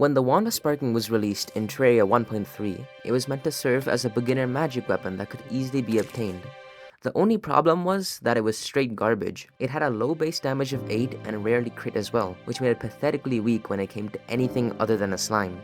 When the Wand of Sparking was released in Terraria 1.3, it was meant to serve as a beginner magic weapon that could easily be obtained. The only problem was that it was straight garbage. It had a low base damage of 8 and rarely crit as well, which made it pathetically weak when it came to anything other than a slime.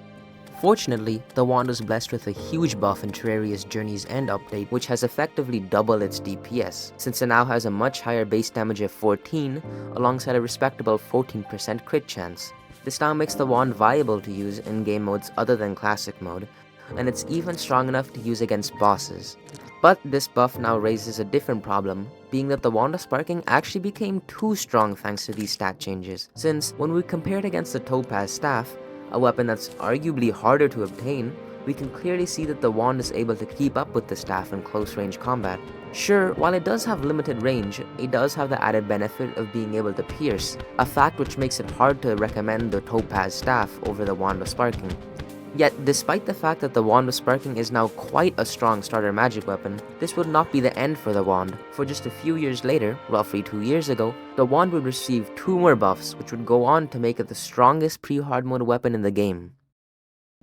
Fortunately, the wand was blessed with a huge buff in Terraria's Journey's End update, which has effectively doubled its DPS, since it now has a much higher base damage of 14, alongside a respectable 14% crit chance. This now makes the wand viable to use in game modes other than classic mode, and it's even strong enough to use against bosses. But this buff now raises a different problem, being that the Wand of Sparking actually became too strong thanks to these stat changes, since when we compare it against the Topaz Staff, a weapon that's arguably harder to obtain, we can clearly see that the wand is able to keep up with the staff in close range combat. Sure, while it does have limited range, it does have the added benefit of being able to pierce, a fact which makes it hard to recommend the Topaz Staff over the Wand of Sparking. Yet, despite the fact that the Wand of Sparking is now quite a strong starter magic weapon, this would not be the end for the wand, for just a few years later, roughly 2 years ago, the wand would receive 2 more buffs which would go on to make it the strongest pre-hard mode weapon in the game.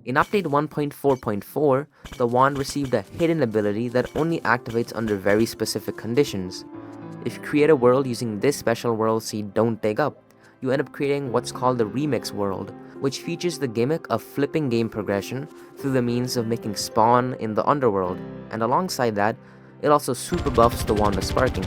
In update 1.4.4, the wand received a hidden ability that only activates under very specific conditions. If you create a world using this special world seed Don't Dig Up, you end up creating what's called the Remix World, which features the gimmick of flipping game progression through the means of making spawn in the underworld, and alongside that, it also super buffs the Wand of Sparking,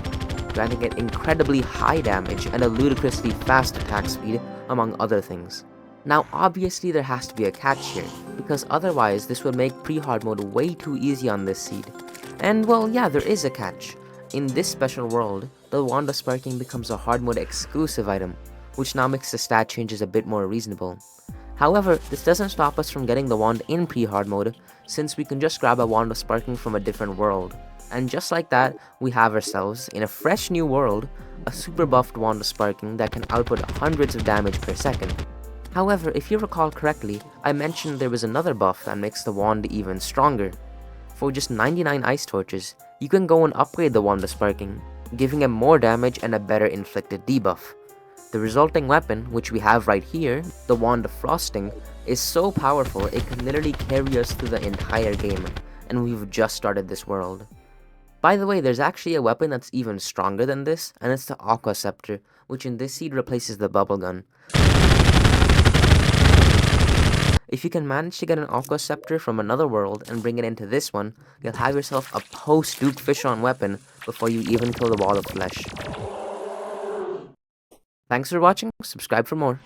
granting it incredibly high damage and a ludicrously fast attack speed, among other things. Now obviously there has to be a catch here, because otherwise this would make pre-hard mode way too easy on this seed. And well, yeah, there is a catch. In this special world, the Wand of Sparking becomes a hard mode exclusive item, which now makes the stat changes a bit more reasonable. However, this doesn't stop us from getting the wand in pre-hard mode, since we can just grab a Wand of Sparking from a different world. And just like that, we have ourselves, in a fresh new world, a super buffed Wand of Sparking that can output hundreds of damage per second. However, if you recall correctly, I mentioned there was another buff that makes the wand even stronger. For just 99 ice torches, you can go and upgrade the Wand of Sparking, giving it more damage and a better inflicted debuff. The resulting weapon, which we have right here, the Wand of Frosting, is so powerful it can literally carry us through the entire game, and we've just started this world. By the way, there's actually a weapon that's even stronger than this, and it's the Aqua Scepter, which in this seed replaces the bubble gun. If you can manage to get an Aqua Scepter from another world and bring it into this one, you'll have yourself a post-Duke Fishon weapon before you even kill the Wall of Flesh. Thanks for watching, subscribe for more.